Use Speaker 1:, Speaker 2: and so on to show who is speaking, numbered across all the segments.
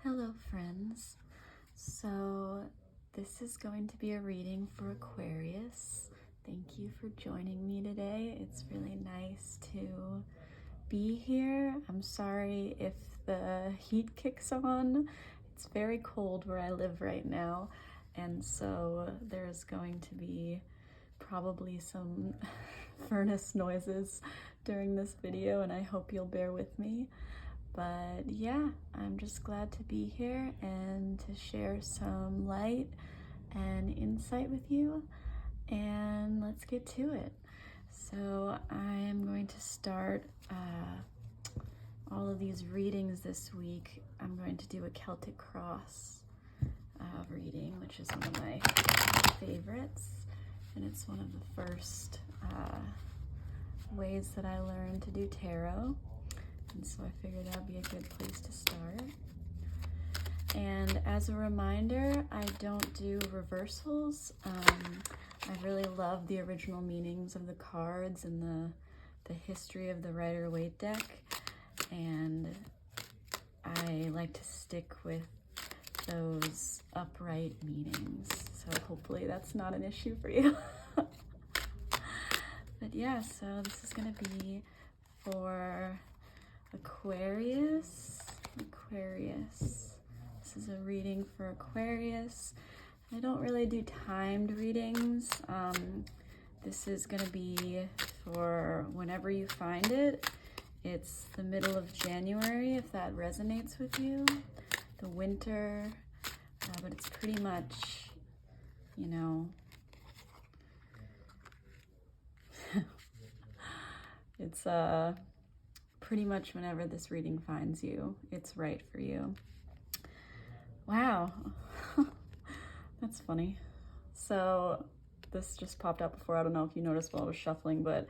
Speaker 1: Hello friends. So this is going to be a reading for Aquarius. Thank you for joining me today. It's really nice to be here. I'm sorry if the heat kicks on. It's very cold where I live right now, and so there's going to be probably some furnace noises during this video, and I hope you'll bear with me. But yeah, I'm just glad to be here and to share some light and insight with you. And let's get to it. So I'm going to start all of these readings this week. I'm going to do a Celtic Cross reading, which is one of my favorites. And it's one of the first ways that I learned to do tarot. And so I figured that'd be a good place to start. And as a reminder, I don't do reversals. I really love the original meanings of the cards and the history of the Rider-Waite deck. And I like to stick with those upright meanings. So hopefully that's not an issue for you. But yeah, so this is gonna be for Aquarius. This is a reading for Aquarius. I don't really do timed readings. This is gonna be for whenever you find it. It's the middle of January, if that resonates with you. The winter, but it's pretty much, you know, it's pretty much whenever this reading finds you, it's right for you. Wow, that's funny. So this just popped up before. I don't know if you noticed while I was shuffling, but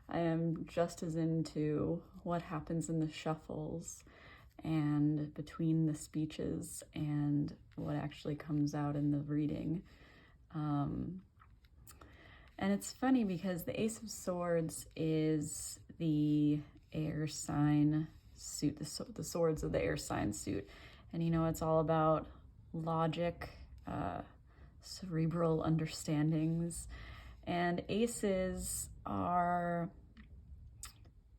Speaker 1: I am just as into what happens in the shuffles and between the speeches and what actually comes out in the reading. And it's funny because the Ace of Swords is the air sign suit, the swords of the air sign suit. And you know, it's all about logic, cerebral understandings. And aces are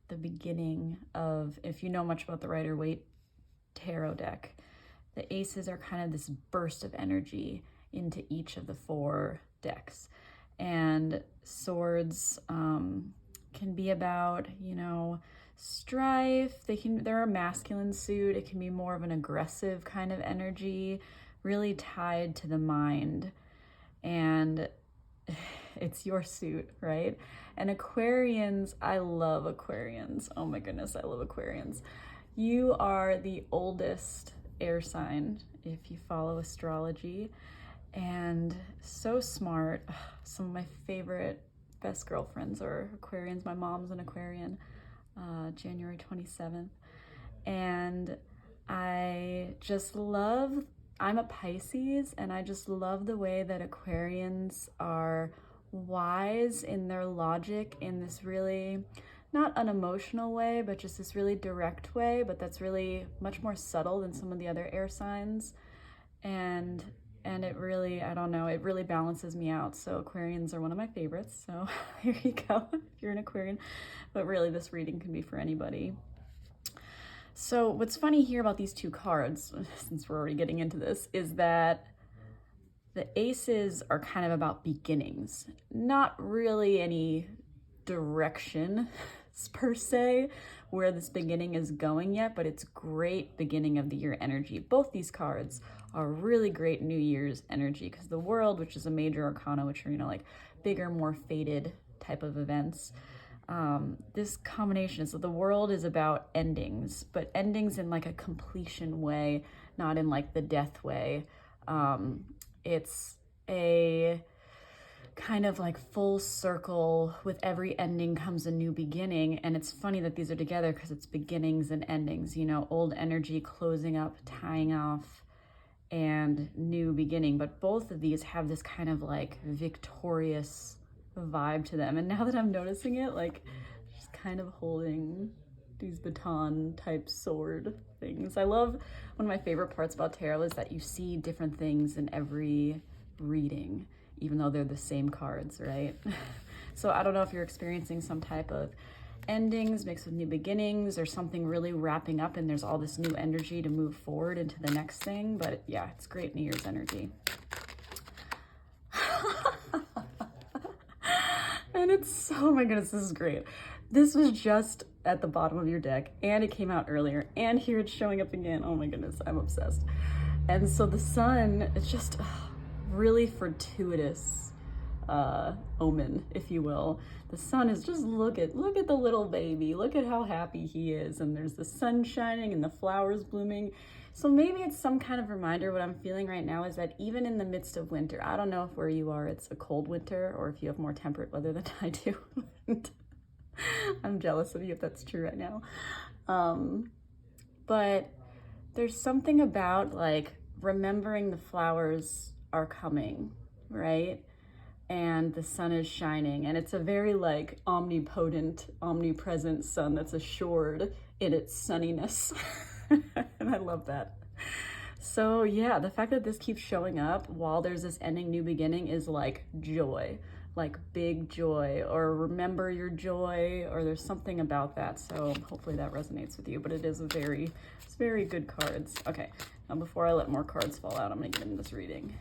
Speaker 1: the beginning of, if you know much about the Rider-Waite tarot deck, the aces are kind of this burst of energy into each of the four decks. And swords can be about, you know, strife. They're a masculine suit. It can be more of an aggressive kind of energy, really tied to the mind. And it's your suit, right? And Aquarians, I love Aquarians. Oh my goodness, I love Aquarians. You are the oldest air sign if you follow astrology, and so smart. Some of my favorite best girlfriends are Aquarians. My mom's an Aquarian, January 27th. And I just love, I'm a Pisces, and I just love the way that Aquarians are wise in their logic in this really, not unemotional way, but just this really direct way, but that's really much more subtle than some of the other air signs. And it really, I don't know, it really balances me out. So Aquarians are one of my favorites. So here you go, if you're an Aquarian. But really, this reading can be for anybody. So what's funny here about these two cards, since we're already getting into this, is that the aces are kind of about beginnings. Not really any direction per se where this beginning is going yet, but it's great beginning of the year energy. Both these cards are really great New Year's energy, because the World, which is a major arcana, which are, you know, like bigger, more fated type of events. This combination is that the World is about endings, but endings in like a completion way, not in like the death way. It's a kind of like full circle. With every ending comes a new beginning. And it's funny that these are together because it's beginnings and endings, you know, old energy closing up, tying off, and new beginning. But both of these have this kind of like victorious vibe to them. And now that I'm noticing it, like, she's kind of holding these baton type sword things. I love, one of my favorite parts about tarot is that you see different things in every reading, even though they're the same cards, right? So I don't know if you're experiencing some type of endings mixed with new beginnings or something really wrapping up and there's all this new energy to move forward into the next thing. But yeah, it's great New Year's energy. And it's so, oh my goodness, this is great. This was just at the bottom of your deck and it came out earlier and here it's showing up again. Oh my goodness, I'm obsessed. And so the sun, it's just really fortuitous omen, if you will. The sun is just, look at the little baby, look at how happy he is, and there's the sun shining and the flowers blooming. So maybe it's some kind of reminder. What I'm feeling right now is that even in the midst of winter, I don't know if where you are it's a cold winter or if you have more temperate weather than I do. I'm jealous of you if that's true right now. But there's something about like remembering the flowers are coming, right? And the sun is shining, and it's a very like omnipotent, omnipresent sun that's assured in its sunniness. And I love that. So yeah, the fact that this keeps showing up while there's this ending, new beginning is like joy, like big joy, or remember your joy, or there's something about that. So hopefully that resonates with you, but it's very good cards. Okay, now before I let more cards fall out, I'm gonna get into this reading.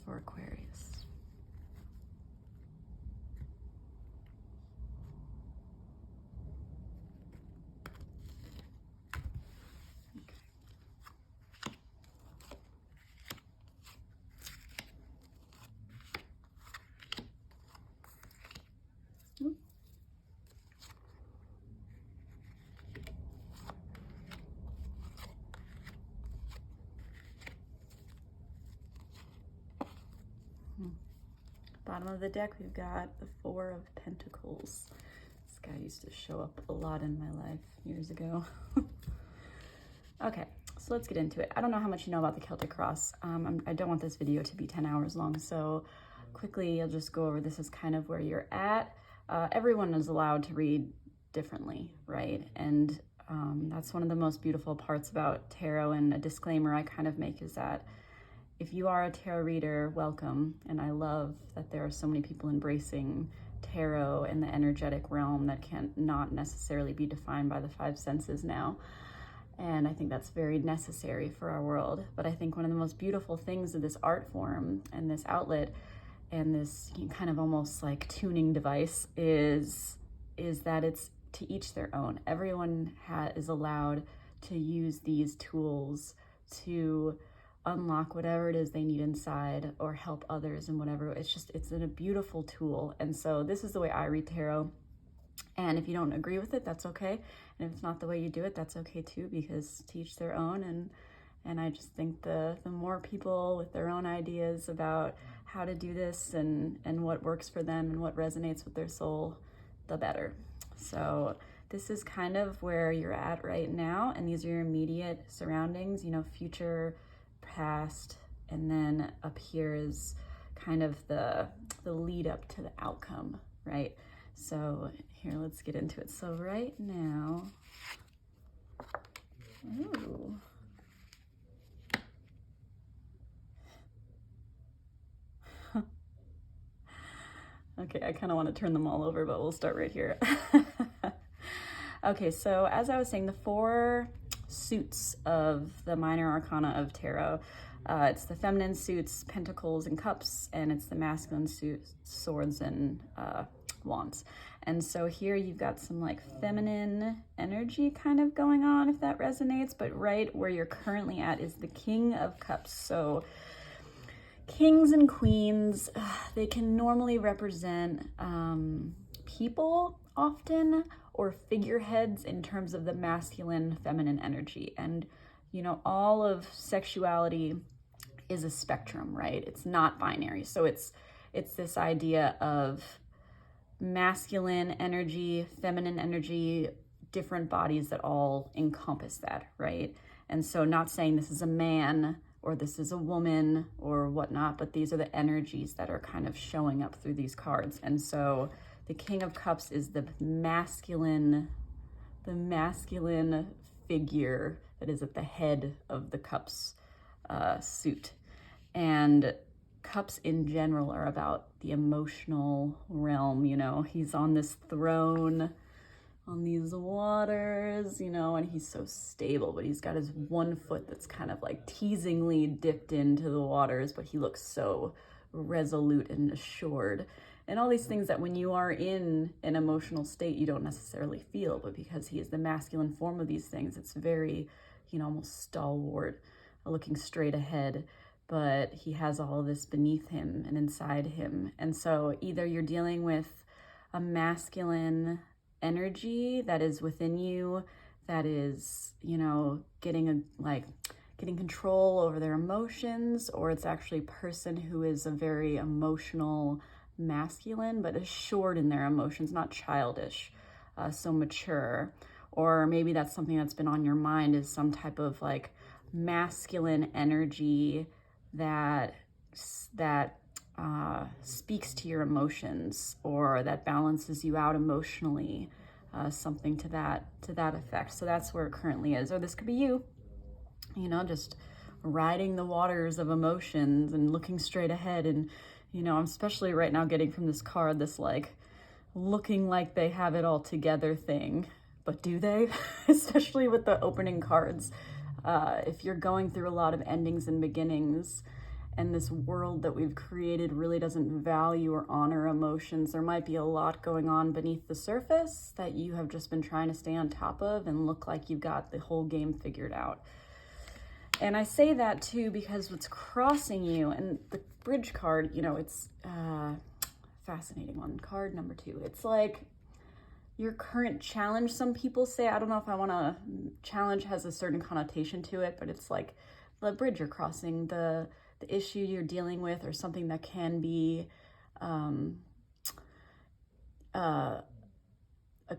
Speaker 1: For Aquarius. Okay. Ooh. Bottom of the deck, we've got the Four of Pentacles. This guy used to show up a lot in my life years ago. Okay, so let's get into it. I don't know how much you know about the Celtic Cross. I don't want this video to be 10 hours long, so quickly I'll just go over this as kind of where you're at. Everyone is allowed to read differently, right? And that's one of the most beautiful parts about tarot, and a disclaimer I kind of make is that if you are a tarot reader, welcome. And I love that there are so many people embracing tarot and the energetic realm that can not necessarily be defined by the five senses now. And I think that's very necessary for our world. But I think one of the most beautiful things of this art form and this outlet and this kind of almost like tuning device is that it's to each their own. Everyone is allowed to use these tools to unlock whatever it is they need inside or help others and whatever. It's a beautiful tool. And so this is the way I read tarot. And if you don't agree with it, that's okay. And if it's not the way you do it, that's okay too, because to each their own. And I just think the more people with their own ideas about how to do this and what works for them and what resonates with their soul, the better. So this is kind of where you're at right now. And these are your immediate surroundings, future, past, and then up here is kind of the lead up to the outcome, right? So here, let's get into it. So right now, ooh. Okay, I kind of want to turn them all over, but we'll start right here. Okay, so as I was saying, the four suits of the minor arcana of tarot. It's the feminine suits, pentacles and cups, and it's the masculine suits, swords and wands. And so here you've got some like feminine energy kind of going on, if that resonates, but right where you're currently at is the King of Cups. So kings and queens, they can normally represent people often, or figureheads in terms of the masculine, feminine energy. And, all of sexuality is a spectrum, right? It's not binary. So it's this idea of masculine energy, feminine energy, different bodies that all encompass that, right? And so not saying this is a man or this is a woman or whatnot, but these are the energies that are kind of showing up through these cards. And so The King of Cups is the masculine figure that is at the head of the Cups suit. And Cups in general are about the emotional realm, you know. He's on this throne on these waters, you know, and he's so stable, but he's got his one foot that's kind of like teasingly dipped into the waters, but he looks so resolute and assured. And all these things that when you are in an emotional state, you don't necessarily feel, but because he is the masculine form of these things, it's very, you know, almost stalwart, looking straight ahead, but he has all of this beneath him and inside him. And so either you're dealing with a masculine energy that is within you, that is, you know, getting control over their emotions, or it's actually a person who is a very emotional masculine, but assured in their emotions, not childish, so mature. Or maybe that's something that's been on your mind, is some type of like masculine energy that speaks to your emotions, or that balances you out emotionally, something to that effect. So that's where it currently is. Or this could be you know, just riding the waters of emotions and looking straight ahead. And, you know, I'm especially right now getting from this card this like looking like they have it all together thing, but do they? Especially with the opening cards. If you're going through a lot of endings and beginnings, and this world that we've created really doesn't value or honor emotions, there might be a lot going on beneath the surface that you have just been trying to stay on top of and look like you've got the whole game figured out. And I say that too because what's crossing you, and the bridge card, you know, it's fascinating one. Card number 2. It's like your current challenge. Some people say, I don't know if I want to, challenge has a certain connotation to it, but it's like the bridge you're crossing, the issue you're dealing with, or something that can be a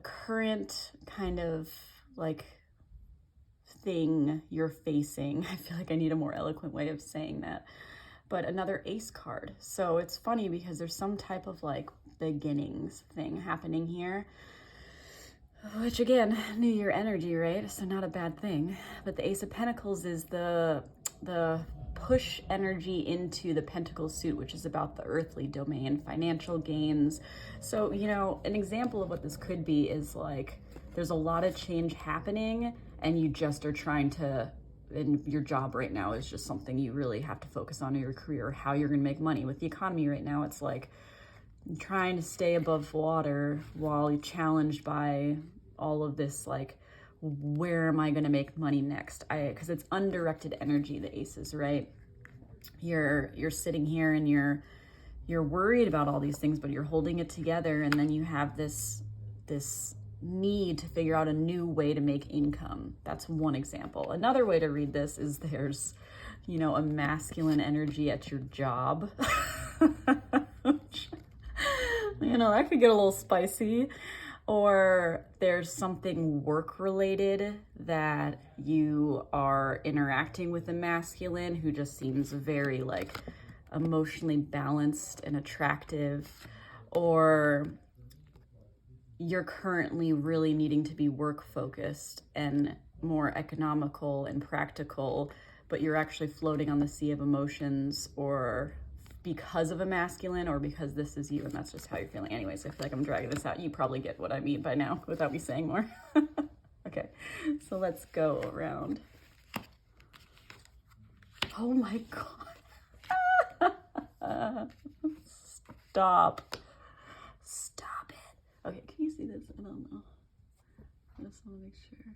Speaker 1: current kind of like thing you're facing. I feel like I need a more eloquent way of saying that. But another ace card. So it's funny because there's some type of like beginnings thing happening here, which again, New Year energy, right? So not a bad thing. But the Ace of Pentacles is the push energy into the Pentacle suit, which is about the earthly domain, financial gains. So, you know, an example of what this could be is like there's a lot of change happening and you just are trying to, and your job right now is just something you really have to focus on in your career, how you're going to make money. With the economy right now, it's like trying to stay above water while you're challenged by all of this, like, where am I going to make money next? Because it's undirected energy, the aces, right? You're sitting here and you're worried about all these things, but you're holding it together, and then you have this need to figure out a new way to make income. That's one example. Another way to read this is there's, you know, a masculine energy at your job. You know, that could get a little spicy. Or there's something work-related that you are interacting with a masculine who just seems very, like, emotionally balanced and attractive. Or you're currently really needing to be work-focused and more economical and practical, but you're actually floating on the sea of emotions, or because of a masculine, or because this is you and that's just how you're feeling. Anyways, I feel like I'm dragging this out. You probably get what I mean by now without me saying more. Okay, so let's go around. Oh my God. Stop it. Okay, can you see this? I don't know. I just want to make sure.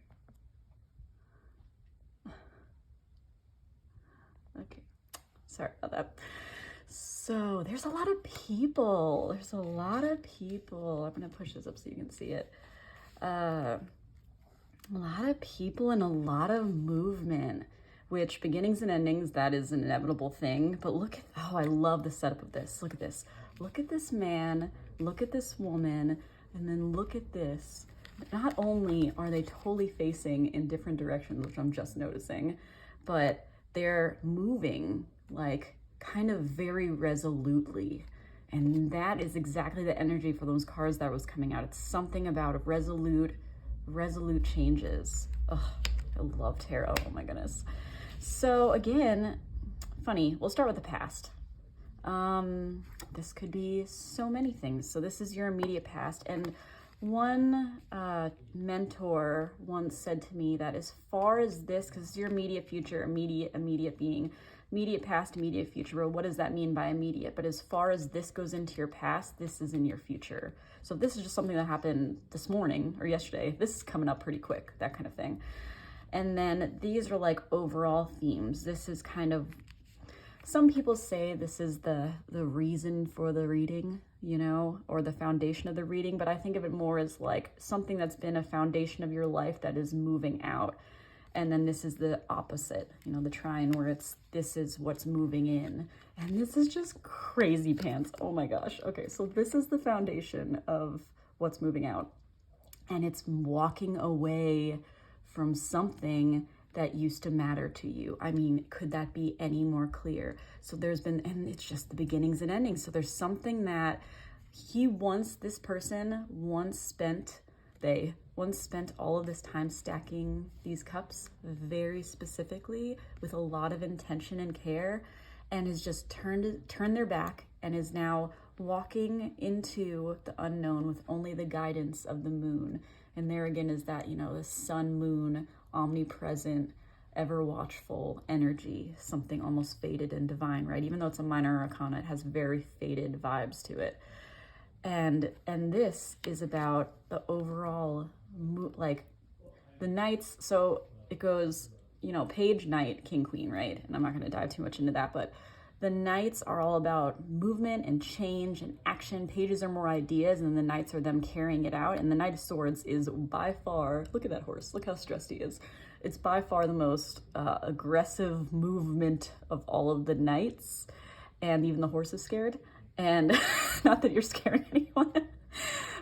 Speaker 1: Okay, sorry about that. So there's a lot of people. I'm going to push this up so you can see it. A lot of people and a lot of movement, which beginnings and endings, that is an inevitable thing. But look at, oh, I love the setup of this. Look at this. Look at this man. Look at this woman. And then look at this. Not only are they totally facing in different directions, which I'm just noticing, but they're moving like kind of very resolutely. And that is exactly the energy for those cards that was coming out. It's something about resolute changes. Ugh, I love tarot. Oh my goodness. So again, funny, we'll start with the past. This could be so many things. So this is your immediate past. And one mentor once said to me that as far as this, because it's your immediate future, immediate being, immediate past, immediate future. Well, what does that mean by immediate? But as far as this goes into your past, this is in your future. So if this is just something that happened this morning or yesterday, this is coming up pretty quick, that kind of thing. And then these are like overall themes. This is kind of, some people say this is the reason for the reading, you know, or the foundation of the reading, but I think of it more as like something that's been a foundation of your life that is moving out. And then this is the opposite, you know, the trine, where this is what's moving in. And this is just crazy pants. Oh my gosh. Okay, so this is the foundation of what's moving out. And it's walking away from something that used to matter to you. I mean, could that be any more clear? So there's been, and it's just the beginnings and endings. So there's something that this person once spent all of this time stacking these cups very specifically with a lot of intention and care, and has just turned their back and is now walking into the unknown with only the guidance of the moon. And there again is that, you know, the sun, moon, omnipresent, ever watchful energy, something almost faded and divine, right? Even though it's a minor arcana, it has very faded vibes to it. And this is about the overall, like the knights. So it goes, you know, page, knight, king, queen, right? And I'm not going to dive too much into that, but the knights are all about movement and change and action. Pages are more ideas, and the knights are them carrying it out. And the Knight of Swords is by far, look at that horse, look how stressed he is. It's by far the most aggressive movement of all of the knights, and even the horse is scared. And not that you're scaring anyone,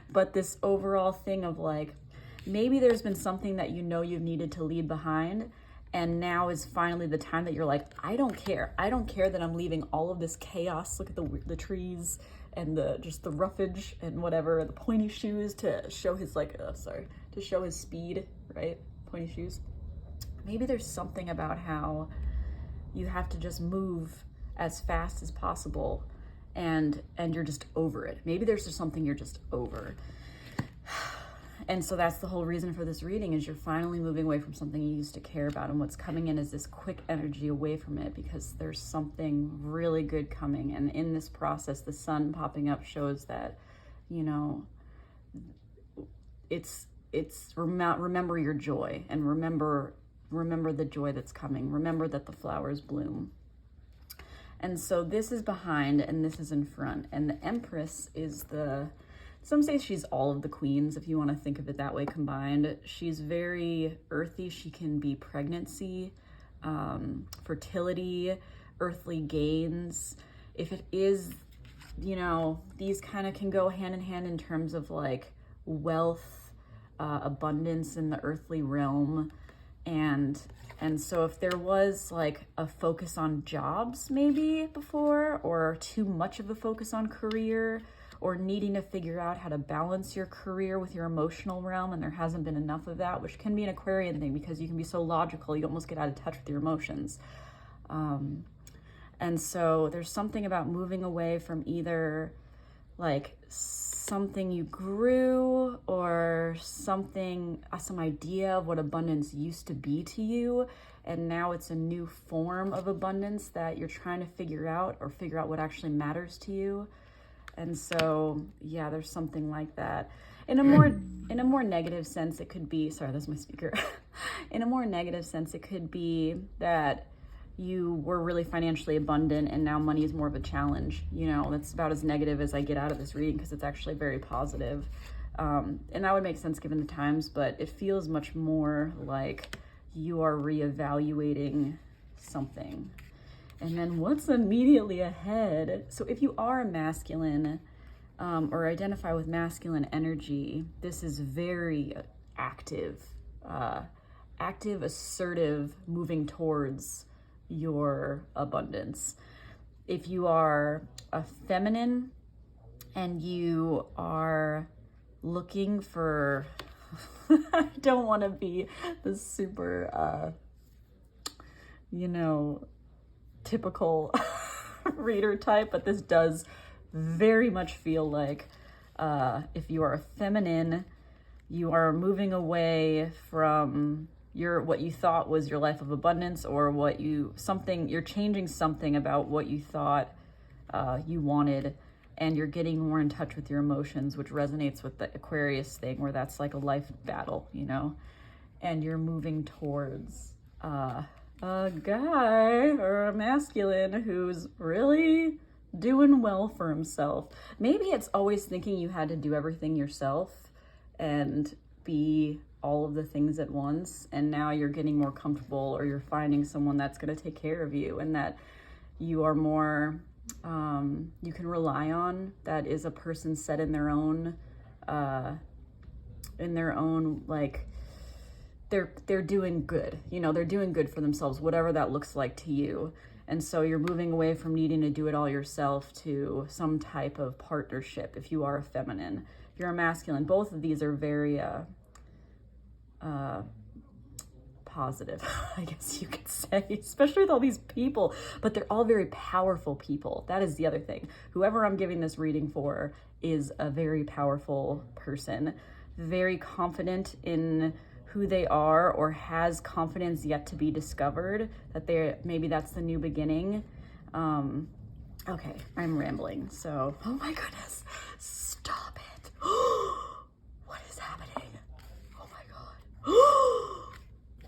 Speaker 1: but this overall thing of like, maybe there's been something that you know you've needed to leave behind, and now is finally the time that you're like, I don't care that I'm leaving all of this chaos. Look at the trees and just the roughage and whatever, the pointy shoes to show his to show his speed, right? Pointy shoes. Maybe there's something about how you have to just move as fast as possible, and you're just over it. Maybe there's just something you're just over. And so that's the whole reason for this reading, is you're finally moving away from something you used to care about, and what's coming in is this quick energy away from it, because there's something really good coming. And in this process, the sun popping up shows that, you know, it's remember your joy, and remember the joy that's coming. Remember that the flowers bloom. And so this is behind and this is in front. And the Empress is some say she's all of the queens, if you want to think of it that way combined. She's very earthy. She can be pregnancy, fertility, earthly gains. If it is, you know, these kind of can go hand in hand in terms of like wealth, abundance in the earthly realm. And so if there was like a focus on jobs maybe before, or too much of a focus on career, or needing to figure out how to balance your career with your emotional realm, and there hasn't been enough of that, which can be an Aquarian thing because you can be so logical, you almost get out of touch with your emotions. And so there's something about moving away from either like something you grew, or something, some idea of what abundance used to be to you, and now it's a new form of abundance that you're trying to figure out what actually matters to you. And so, yeah, there's something like that. In a more negative sense, it could be, sorry, that's my speaker. In a more negative sense, it could be that you were really financially abundant and now money is more of a challenge. You know, that's about as negative as I get out of this reading, because it's actually very positive. And that would make sense given the times, but it feels much more like you are reevaluating something. And then what's immediately ahead? So if you are a masculine, or identify with masculine energy, this is very active, assertive, moving towards your abundance. If you are a feminine, and you are looking for, I don't want to be the super, you know, typical reader type, but this does very much feel like if you are a feminine, you are moving away from what you thought was your life of abundance, or you're changing something about what you thought you wanted, and you're getting more in touch with your emotions, which resonates with the Aquarius thing, where that's like a life battle, you know, and you're moving towards a guy or a masculine who's really doing well for himself. Maybe it's always thinking you had to do everything yourself and be all of the things at once, and now you're getting more comfortable, or you're finding someone that's going to take care of you and that you are more you can rely on, that is a person set in their own like they're doing good, you know, they're doing good for themselves, whatever that looks like to you. And so you're moving away from needing to do it all yourself to some type of partnership. If you are a feminine, if you're a masculine, both of these are very positive, I guess you could say, especially with all these people, but they're all very powerful people. That is the other thing. Whoever I'm giving this reading for is a very powerful person, very confident in who they are, or has confidence yet to be discovered, that maybe that's the new beginning. Okay, I'm rambling. So, oh my goodness, stop it. What is happening? Oh my God.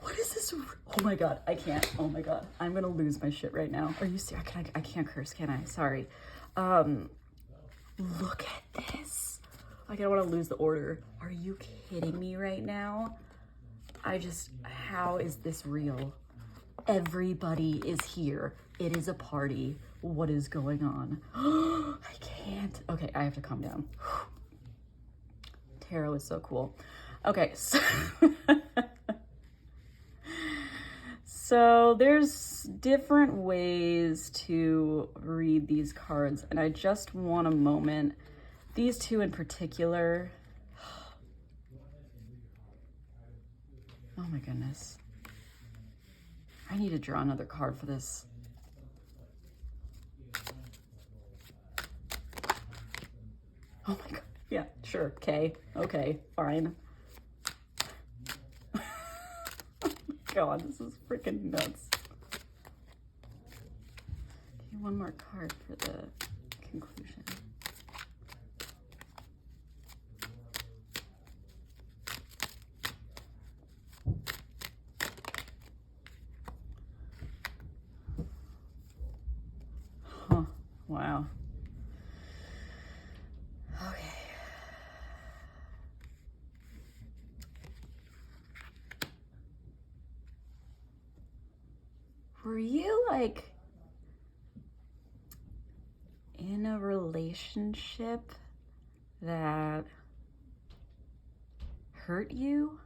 Speaker 1: What is this? Oh my God, I can't. Oh my God, I'm gonna lose my shit right now. Are you serious? I can't curse, can I? Sorry. Look at this. I don't want to lose the order. Are you kidding me right now? How is this real? Everybody is here. It is a party. What is going on? I can't. Okay, I have to calm down. Tarot is so cool. Okay, so there's different ways to read these cards, and I just want a moment. These two in particular. Oh my goodness. I need to draw another card for this. Oh my God. Yeah, sure. Okay, fine. Oh my God, this is freaking nuts. Okay, one more card for the conclusion. Wow. Okay. Were you like in a relationship that hurt you?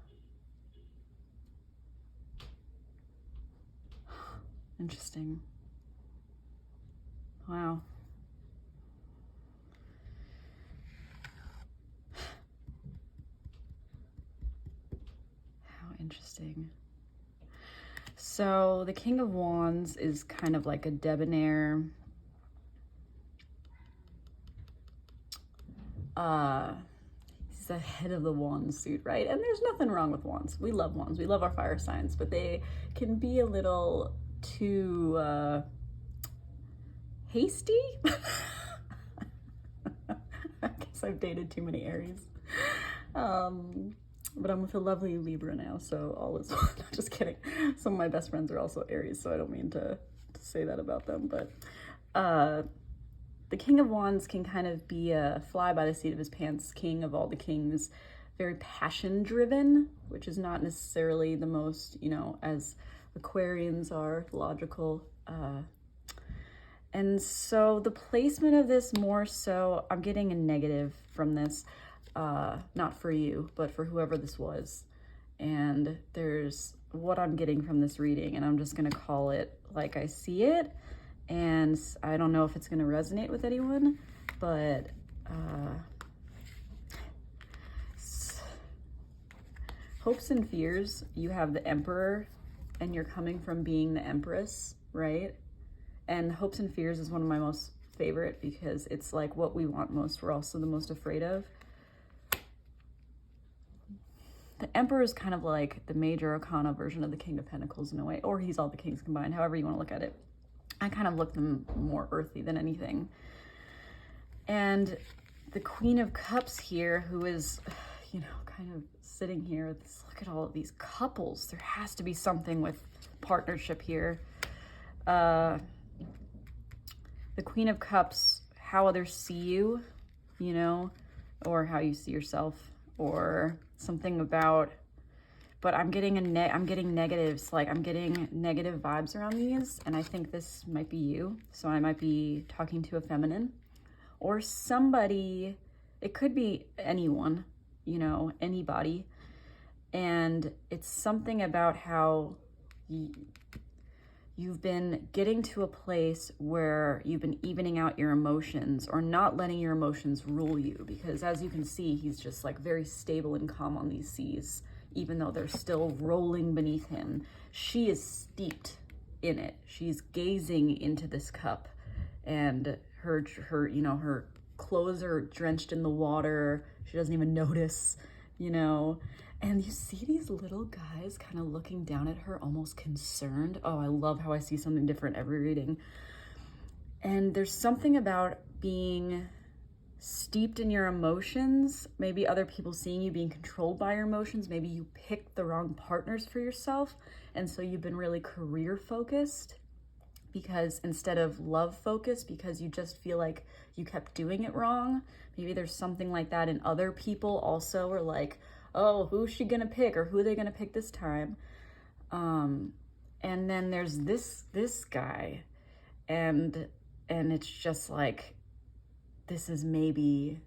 Speaker 1: Interesting. Wow. Interesting. So the King of Wands is kind of like a debonair, he's the head of the wand suit, right? And there's nothing wrong with wands. We love wands. We love our fire signs, but they can be a little too hasty. I guess I've dated too many Aries. But I'm with a lovely Libra now, so all is well. Just kidding. Some of my best friends are also Aries, so I don't mean to say that about them. But the King of Wands can kind of be a fly by the seat of his pants king of all the kings, very passion-driven, which is not necessarily the most, you know, as Aquarians are, logical. And so the placement of this more so, I'm getting a negative from this. Not for you, but for whoever this was. And there's what I'm getting from this reading, and I'm just going to call it like I see it. And I don't know if it's going to resonate with anyone, but hopes and fears, you have the Emperor, and you're coming from being the Empress, right? And hopes and fears is one of my most favorite because it's like what we want most, we're also the most afraid of. The Emperor is kind of like the major arcana version of the King of Pentacles in a way, or he's all the kings combined, however you want to look at it. I kind of look them more earthy than anything. And the Queen of Cups here, who is, you know, kind of sitting here with this, look at all of these couples. There has to be something with partnership here. The Queen of Cups, how others see you, you know, or how you see yourself, or something about, but I'm getting negatives, like I'm getting negative vibes around these, and I think this might be you. So I might be talking to a feminine or somebody, it could be anyone, you know, anybody. And it's something about how you've been getting to a place where you've been evening out your emotions or not letting your emotions rule you. Because as you can see, he's just like very stable and calm on these seas, even though they're still rolling beneath him. She is steeped in it. She's gazing into this cup, and her you know, her clothes are drenched in the water. She doesn't even notice, you know. And you see these little guys kind of looking down at her, almost concerned. Oh, I love how I see something different every reading. And there's something about being steeped in your emotions, maybe other people seeing you being controlled by your emotions. Maybe you picked the wrong partners for yourself, and so you've been really career focused because instead of love focused, because you just feel like you kept doing it wrong. Maybe there's something like that in other people also, or like, oh, who's she gonna pick, or who are they gonna pick this time? And then there's this guy, and it's just like, this is maybe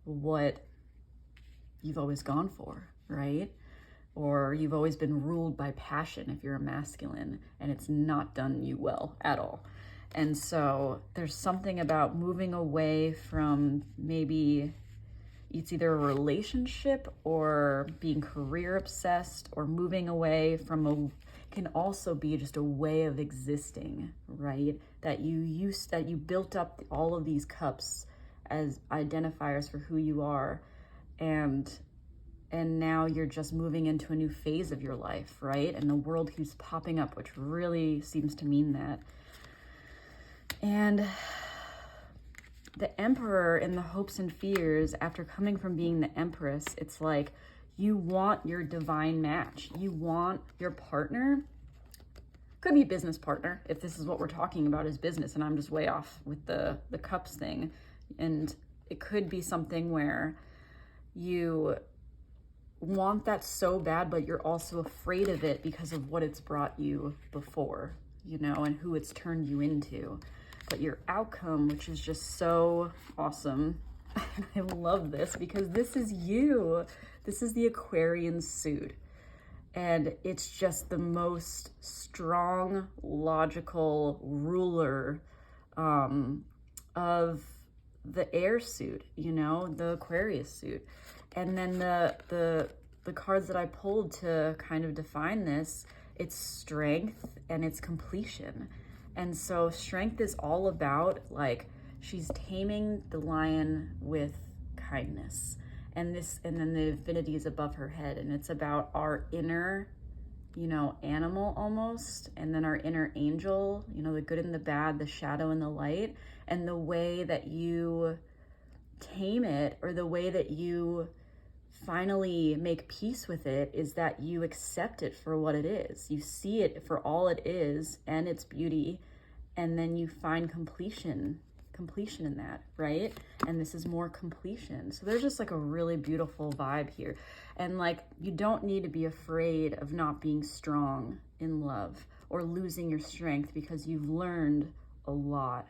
Speaker 1: what you've always gone for, right? Or you've always been ruled by passion if you're a masculine, and it's not done you well at all. And so there's something about moving away from, maybe it's either a relationship or being career obsessed, or moving away from can also be just a way of existing, right? That you built up all of these cups as identifiers for who you are, and now you're just moving into a new phase of your life, right? And the world keeps popping up, which really seems to mean that. And the Emperor in the hopes and fears, after coming from being the Empress, it's like you want your divine match. You want your partner. Could be a business partner, if this is what we're talking about is business, and I'm just way off with the cups thing. And it could be something where you want that so bad, but you're also afraid of it because of what it's brought you before, you know, and who it's turned you into. But your outcome, which is just so awesome, and I love this because this is you. This is the Aquarian suit. And it's just the most strong, logical ruler of the air suit, you know, the Aquarius suit. And then the cards that I pulled to kind of define this, it's strength and it's completion. And so strength is all about, like, she's taming the lion with kindness. And then the infinity is above her head, and it's about our inner, you know, animal almost, and then our inner angel, you know, the good and the bad, the shadow and the light. And the way that you tame it, or the way that you finally make peace with it, is that you accept it for what it is. You see it for all it is and its beauty, and then you find completion in that, right? And this is more completion. So there's just like a really beautiful vibe here. And like, you don't need to be afraid of not being strong in love or losing your strength, because you've learned a lot.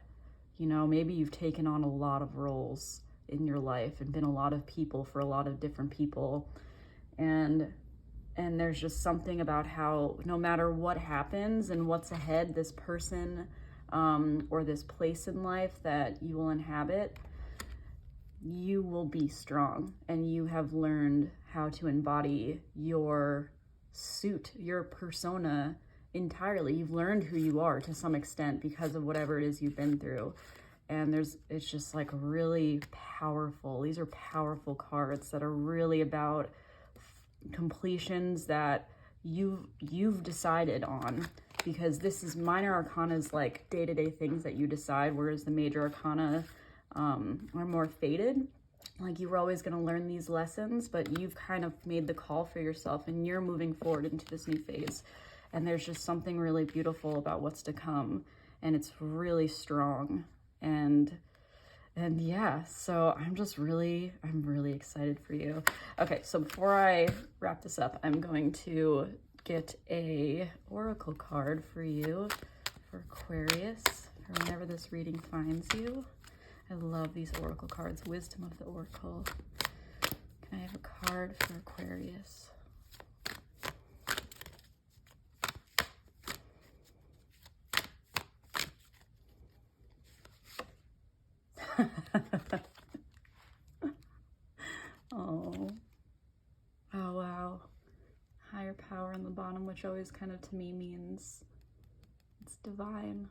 Speaker 1: You know, maybe you've taken on a lot of roles in your life and been a lot of people for a lot of different people. And there's just something about how no matter what happens and what's ahead, this person or this place in life that you will inhabit, you will be strong, and you have learned how to embody your suit, your persona entirely. You've learned who you are to some extent because of whatever it is you've been through. And it's just like really powerful. These are powerful cards that are really about completions that you've decided on, because this is minor arcana is like day-to-day things that you decide, whereas the major arcana are more fated. Like, you were always going to learn these lessons, but you've kind of made the call for yourself, and you're moving forward into this new phase. And there's just something really beautiful about what's to come, and it's really strong. And yeah, so I'm really excited for you. Okay, so before I wrap this up, I'm going to get a oracle card for you for Aquarius, for whenever this reading finds you. I love these oracle cards. Wisdom of the Oracle. Can I have a card for Aquarius? Oh wow. Higher power on the bottom, which always kind of to me means it's divine.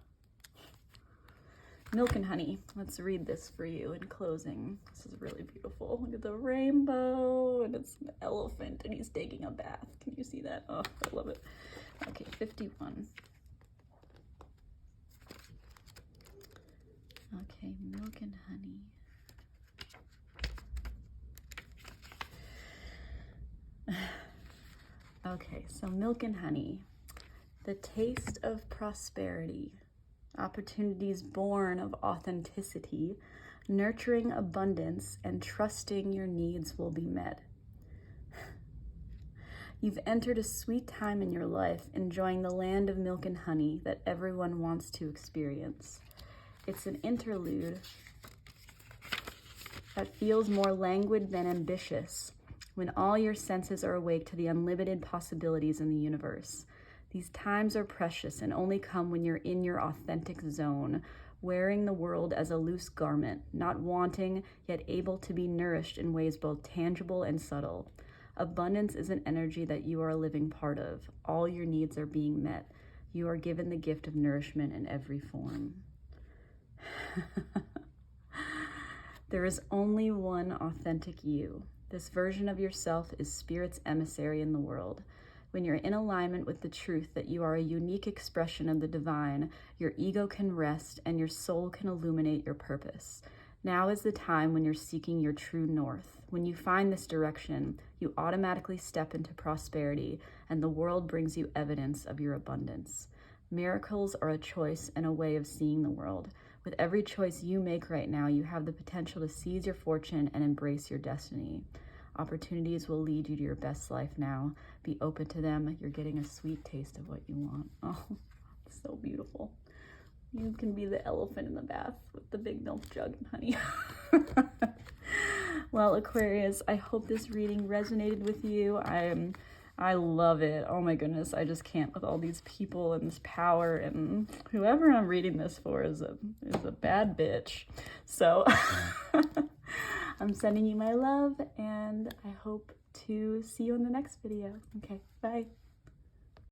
Speaker 1: Milk and honey. Let's read this for you in closing. This is really beautiful. Look at the rainbow, and it's an elephant, and he's taking a bath. Can you see that? Oh, I love it. Okay, 51. Okay, milk and honey. Okay, so milk and honey. The taste of prosperity. Opportunities born of authenticity, nurturing abundance, and trusting your needs will be met. You've entered a sweet time in your life, enjoying the land of milk and honey that everyone wants to experience. It's an interlude that feels more languid than ambitious, when all your senses are awake to the unlimited possibilities in the universe. These times are precious and only come when you're in your authentic zone, wearing the world as a loose garment, not wanting, yet able to be nourished in ways both tangible and subtle. Abundance is an energy that you are a living part of. All your needs are being met. You are given the gift of nourishment in every form. There is only one authentic you. This version of yourself is Spirit's emissary in the world. When you're in alignment with the truth that you are a unique expression of the divine, your ego can rest and your soul can illuminate your purpose. Now is the time when you're seeking your true north. When you find this direction, you automatically step into prosperity, and the world brings you evidence of your abundance. Miracles are a choice and a way of seeing the world. With every choice you make right now, you have the potential to seize your fortune and embrace your destiny. Opportunities will lead you to your best life now. Be open to them. You're getting a sweet taste of what you want. Oh, it's so beautiful. You can be the elephant in the bath with the big milk jug and honey. Well, Aquarius, I hope this reading resonated with you. I love it. Oh my goodness, I just can't with all these people and this power, and whoever I'm reading this for is a bad bitch. So I'm sending you my love, and I hope to see you in the next video. Okay, bye.